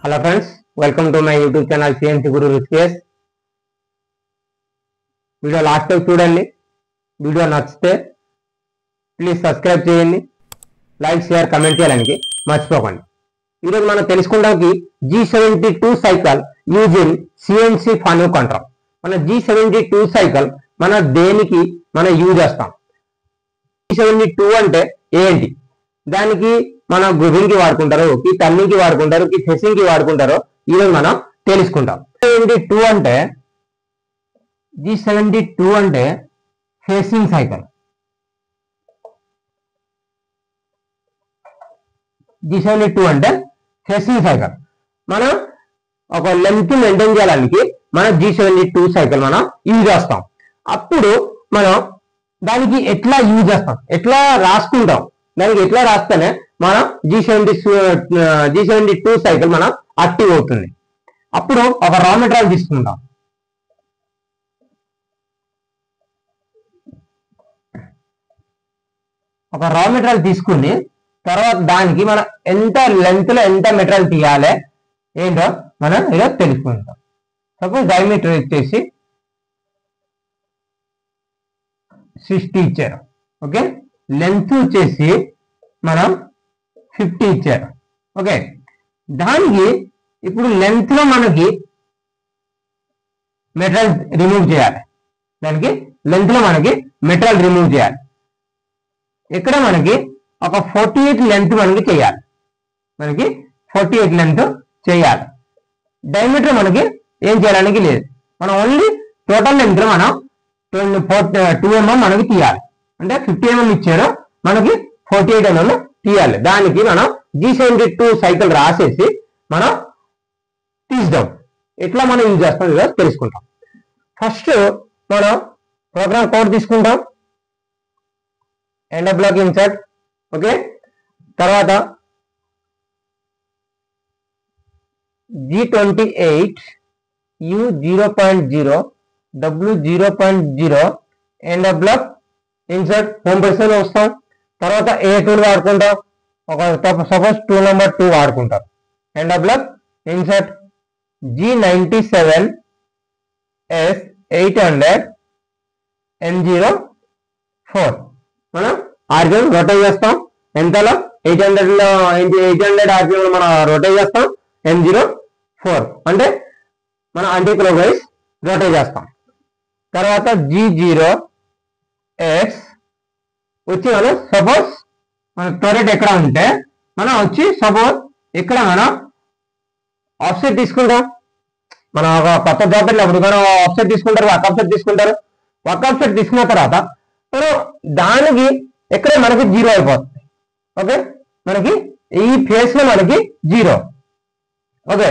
Hello friends, welcome to my YouTube channel CNC Guru Rishikesh. Video last time చూడండి. Video నచ్చితే please subscribe చేయండి, like share comment చేయడానికి మర్చిపోకండి. ఈరోజు మనం తెలుసుకోవడానికి G72 cycle using CNC fan control. మన G72 సైకిల్ మన దేనికి మనం యూజ్ చేస్తాం? G72 అంటే ఏంటి? దానికి మన గ్రూపింగ్ కి వాడుకుంటారు, ఈ టర్నింగ్ కి వాడుకుంటారు, ఈ ఫెసింగ్ కి వాడుకుంటారు. ఈరోజు మనం తెలుసుకుంటాం. G72 అంటే ఫేసింగ్ సైకిల్. G72 అంటే ఫేసింగ్ సైకిల్. మనం ఒక లెంత్ మెయింటైన్ చేయడానికి మన G72 సైకిల్ మనం యూజ్ చేస్తాం. అప్పుడు మనం దానికి ఎట్లా యూజ్ చేస్తాం, ఎట్లా రాసుకుంటాం, దానికి ఎట్లా రాస్తేనే మనం G72 సైకిల్ మనం యాక్టివ్ అవుతుంది. అప్పుడు ఒక రా మెటీరియల్ తీసుకుంటాం. ఒక రా మెటీరియల్ తీసుకుని తర్వాత దానికి మనం ఎంత లెంత్ లో ఎంత మెటీరియల్ తీయాలి ఏంటో మనం ఇలా తెలుసుకుంటాం. సపోజ్ డయామీటర్ వచ్చేసి 60 ఇచ్చారు, ఓకే. లెంత్ వచ్చేసి మనం 50 ఇచ్చారు, ఓకే. దానికి ఇప్పుడు లెంత్ లో మనకి మెటీరియల్ రిమూవ్ చేయాలి. దానికి లెంత్ లో మనకి మెటీరియల్ రిమూవ్ చేయాలి. ఇక్కడ మనకి ఒక 48 లెంత్ మనకి చేయాలి. మనకి 48 లెంత్ చేయాలి. డయామీటర్ మనకి ఏం చేయడానికి లేదు. మనం ఓన్లీ టోటల్ లెంత్ లో మనం 2 mm మనకి తీయాలి. అంటే 50 mm ఇచ్చారు, మనకి 48 mm తీయాలి. దానికి మనం G72 సైకిల్ రాసేసి మనం తీద్దాం. ఎట్లా మనం యూజ్ చేస్తాం ఈరోజు తెలుసుకుంటాం. ఫస్ట్ మనం ప్రోగ్రామ్ కోడ్ తీసుకుంటాం. End block insert, okay. తర్వాత G28 U 0.0 W 0.0 end block insert home position వస్తాం. తర్వాత ఏ టూల్ వాడుకుంటాం, ఒక సపోజ్ టూల్ నెంబర్ 2 వాడుకుంటాం. End block insert G97 S 800 N04 మనం ఆర్పిఎం రొటేట్ చేస్తాం. ఎంతలో 800 ఆర్పిఎం మనం రొటేట్ చేస్తాం. N04 అంటే మనం యాంటీ క్లాక్ వైజ్ రొటేట్ చేస్తాం. తర్వాత G0X వచ్చి మనం సపోజ్ మన టోరెట్ ఎక్కడ ఉంటే మనం వచ్చి సపోజ్ ఇక్కడ మనం ఆఫ్సెట్ తీసుకుంటాం. మనం ఒక కొత్త జాబ్ పెట్టినప్పుడు మనం ఆఫ్సెట్ తీసుకుంటారు, వర్క్ ఆఫ్సెట్ తీసుకుంటారు. వర్క్ ఆఫ్సెట్ తీసుకున్న తర్వాత మనం దానికి ఎక్కడ మనకి 0 అయిపోతుంది, ఓకే. మనకి ఈ ఫేస్ లో మనకి 0, ఓకే.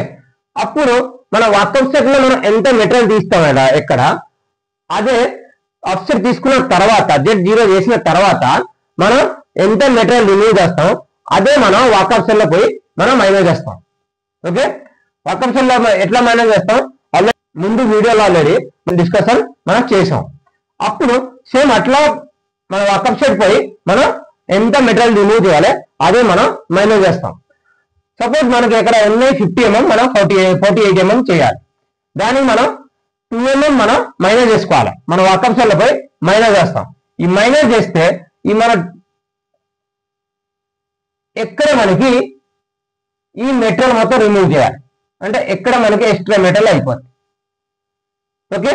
అప్పుడు మన వర్క్ ఆఫ్సెట్ లో మనం ఎంత మెటీరియల్ తీస్తాం కదా ఎక్కడ, అదే ఆఫ్సెట్ తీసుకున్న తర్వాత Z0 చేసిన తర్వాత మనం ఎంత మెటీరియల్ రిమూవ్ చేస్తాం అదే మనం వర్క్ ఆఫ్సెట్ లో పోయి మనం మైనస్ చేస్తాం, ఓకే. వర్క్ ఆఫ్సెట్ లో ఎట్లా మైనస్ చేస్తాం ఆల్రెడీ ముందు వీడియోలో ఆల్రెడీ డిస్కషన్ మనం చేసాం. అప్పుడు సేమ్ అట్లా మన వర్క్ ఆఫ్సెట్ పోయి మనం ఎంత మెటీరియల్ రిమూవ్ చేయాలి అదే మనం మైనస్ చేస్తాం. సపోజ్ మనకి ఎక్కడ ఉన్నాయి 50 mm మనం 48 mm చేయాలి. దానికి మనం 2 mm మనం మైనస్ చేసుకోవాలి. మనం వర్క్ ఆఫ్సెట్ లో పోయి మైనస్ చేస్తాం. ఈ మైనస్ చేస్తే ఈ మన ఎక్కడ మనకి ఈ మెటీరియల్ మొత్తం రిమూవ్ చేయాలి. అంటే ఎక్కడ మనకి ఎక్స్ట్రా మెటీరియల్ అయిపోతుంది, ఓకే.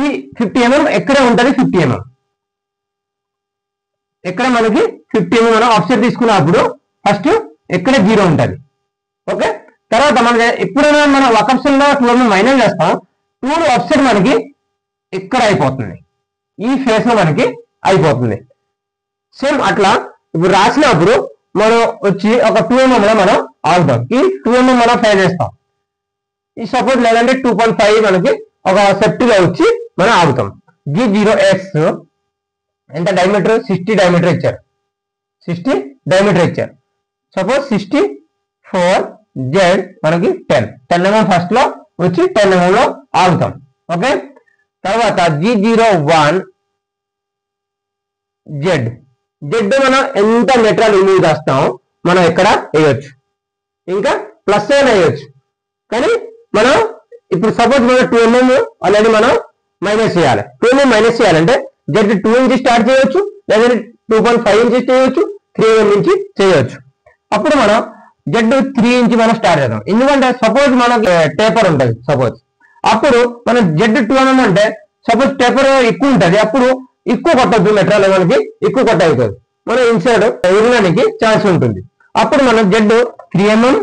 ఈ 50 mm ఎక్కడ ఉంటుంది, 50 mm ఎక్కడ మనకి 50 mm మనం ఆఫ్సెట్ తీసుకున్నప్పుడు ఫస్ట్ ఎక్కడ 0 ఉంటుంది, ఓకే. తర్వాత మనకి ఎప్పుడైనా మనం వర్క్ ఆఫ్సెట్ లో 2 mm మైనస్ చేస్తాం, 2 ఆఫ్సెట్ మనకి ఇక్కడ అయిపోతుంది, ఈ ఫేస్ లో మనకి అయిపోతుంది. సేమ్ అట్లా ఇప్పుడు రాసినప్పుడు మనం వచ్చి ఒక 2 mm లో మనం ఆగుతాం. ఈ 2 mm మనం ఫైర్ చేస్తాం. ఈ సపోజ్ లేదంటే 2.5 మనకి ఒక సెఫ్టీగా వచ్చి మనం ఆగుతాం. G0X ఎంత డయామీటర్ 60 డయామీటర్ ఇచ్చారు, 60 డయామీటర్ ఇచ్చారు. సపోజ్ 64 Z మనకి 10 mm ఫస్ట్ లో వచ్చి 10 mm లో ఆగుతాం, ఓకే. తర్వాత G01 Z మనం ఎంత మెటీరియల్ రిమూవ్ చేస్తాం మనం ఎక్కడ వేయొచ్చు, ఇంకా ప్లస్ అయినా వేయొచ్చు. కానీ మనం ఇప్పుడు సపోజ్ మనం 2mm ఆల్రెడీ మనం మైనస్ చేయాలి. 2mm మైనస్ చేయాలంటే జెడ్ 2 నుంచి స్టార్ట్ చేయవచ్చు, లేదంటే 2.5 నుంచి చేయవచ్చు, 3mm నుంచి చేయవచ్చు. అప్పుడు మనం జెడ్ 3 నుంచి మనం స్టార్ట్ చేద్దాం. ఎందుకంటే సపోజ్ మనకి టేపర్ ఉంటుంది సపోజ్, అప్పుడు మనం జెడ్ 2mm అంటే సపోజ్ టేపర్ ఎక్కువ ఉంటుంది, అప్పుడు ఎక్కువ కొట్టద్దు, మెటీరియల్ మనకి ఎక్కువ కొట్ట అవుతుంది, మనం ఇన్సైడ్ ఇరగడానికి ఛాన్స్ ఉంటుంది. అప్పుడు మనం Z 3mm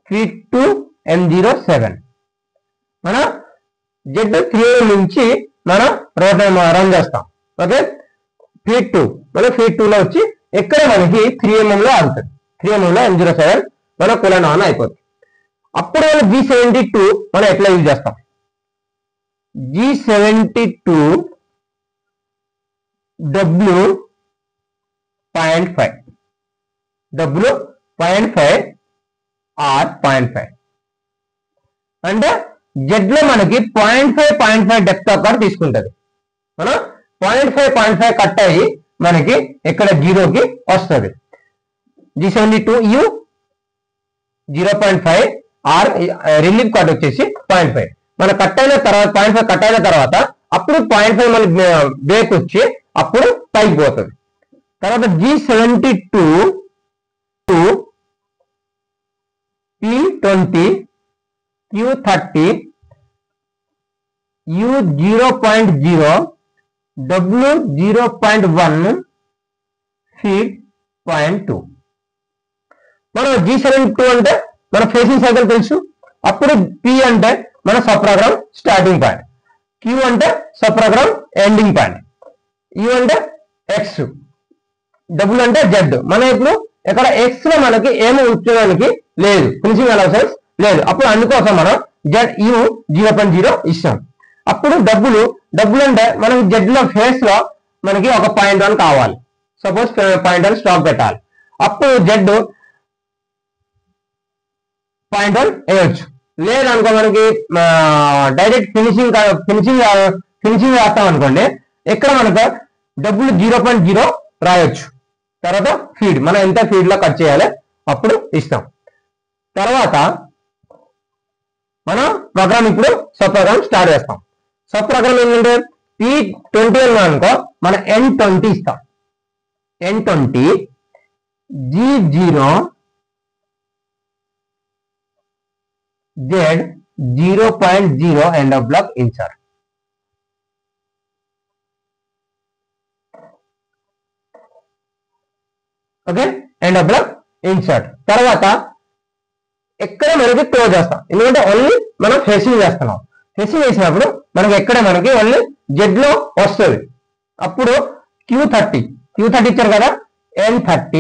feet to M07 మన జెడ్ 3mm నుంచి మనం రన్ చేస్తాం. ఓకే, ఫీట్ 2 మనం ఫీట్ 2 లో వచ్చి ఎక్కడ మనకి 3mm లో ఆగుతుంది. 3mm లో M07 మన కులన్ ఆన్ అయిపోతుంది. అప్పుడు మనం G72 మనం ఎట్లా యూజ్ చేస్తాం? G72 W.5 W.5 R 0.5 అంటే జెడ్ లో మనకి 0.5 డెప్త్ ఆఫ్ కట్ తీసుకుంటది. మనం 0.5 కట్ అయ్యి మనకి ఇక్కడ 0కి వస్తుంది. G72U 0.5 R రిలీఫ్ కట్ వచ్చేసి 0.5. మన కట్ అయిన తర్వాత 0.5 కట్ అయిన తర్వాత అప్పుడు 0.5 మన బ్రేక్ వచ్చి అప్పుడు పైకి పోతుంది. తర్వాత G72 P20 Q30 U 0.0 W 0.1 feet 0.2. మనం G72 అంటే మన ఫేసింగ్ సైకిల్ తెలుసు. అప్పుడు P అంటే మన sub program starting point, Q అంటే sub program ending point, U అంటే X, W అంటే Z. మనం ఇప్పుడు ఇక్కడ X లో మనకి ఏమి ఉంచడానికి లేదు, ఫినిషింగ్ అలవెన్స్ లేదు. అప్పుడు అందుకోసం మనం U 0.0 ఇస్తాం. అప్పుడు డబ్బులు అంటే మనం జెడ్ లో ఫేస్ లో మనకి ఒక 0.1 కావాలి. సపోజ్ 0.1 స్టాక్ పెట్టాలి. అప్పుడు జెడ్ 0.1 వేయచ్చు. లేదనుకో మనకి డైరెక్ట్ ఫినిషింగ్ వేస్తాం అనుకోండి, ఇక్కడ మనకు డబ్బులు 0.0 రాయొచ్చు. తర్వాత ఫీడ్ మనం ఎంత ఫీడ్ లో కట్ చేయాలి అప్పుడు ఇస్తాం. తర్వాత మనం ప్రోగ్రామ్ ఇప్పుడు సబ్ ప్రోగ్రామ్ స్టార్ట్ చేస్తాం. సబ్ ప్రోగ్రామ్ ఏంటంటే P20 అనుకో మనం N20 ఇస్తాం. N20 G0 Z 0.0 end of block insert. Okay, end of block insert. తర్వాత ఎక్కడ మనకి క్లోజ్ చేస్తాం, ఎందుకంటే ఓన్లీ మనం ఫేసింగ్ చేస్తున్నాం. ఫేసింగ్ చేసినప్పుడు మనకి ఎక్కడ మనకి ఓన్లీ జెడ్ లో వస్తుంది. అప్పుడు Q30 ఇచ్చారు కదా, N30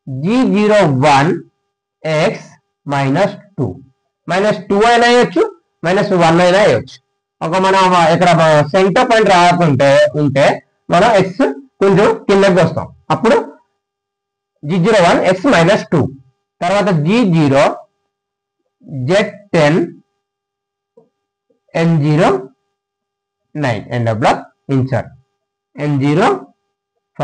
G01 X -2 -2 అయినా వేయచ్చు, -1 అయినా వేయచ్చు. ఒక మనం ఇక్కడ సెంటర్ పాయింట్ రాకుంటే ఉంటే మనం X కొంచెం కిందకి వస్తాం. అప్పుడు G01 X -2. తర్వాత G0 Z10 M09 end of block insert. M05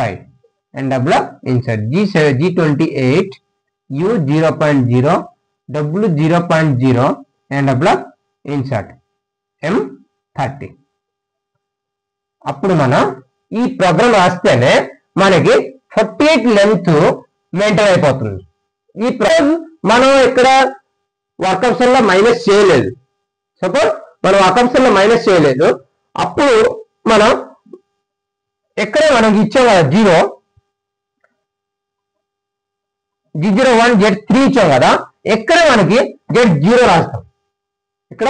end of block insert. G28 U 0.0 W 0.0 end of block insert. M30. అప్పుడు మనం ఈ ప్రోగ్రామ్ రాస్తేనే మనకి 48 లెంత్ మెయింటైన్ అయిపోతుంది. ఈ మనం ఇక్కడ వర్కప్షన్ లో మైనస్ చేయలేదు. సపోజ్ మనం వర్కప్షన్ లో మైనస్ చేయలేదు, అప్పుడు మనం ఎక్కడ మనకి ఇచ్చాం కదా G01 Z3 ఇచ్చాం కదా, ఎక్కడ మనకి Z0 రాస్తాం. ఇక్కడ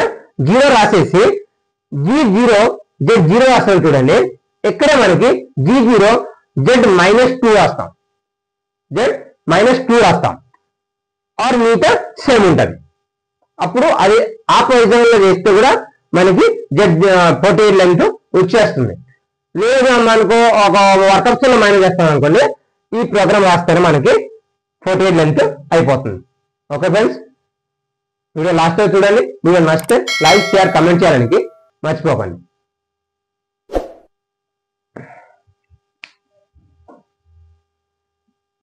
0 రాసేసి G0 Z0 రాస్తాం చూడండి. ఎక్కడ మనకి G0 Z -2 రాస్తాం. Z-2 రాస్తాం. ఆర్ మీటర్ సేమ్ ఉంటుంది. అప్పుడు అది ఆ పొజిషన్ లో వేస్తే కూడా మనకి Z48 లెంత్ వచ్చేస్తుంది. లేదు మనకు ఒక వర్కప్స్ లో మైనస్ చేస్తాం అనుకోండి, ఈ ప్రోగ్రామ్ రాస్తేనే మనకి 48 లెంత్ అయిపోతుంది. ఓకే ఫ్రెండ్స్, వీడియో లాస్ట్ చూడండి. వీడియో నచ్చితే లైక్ షేర్ కమెంట్ చేయడానికి మర్చిపోకండి.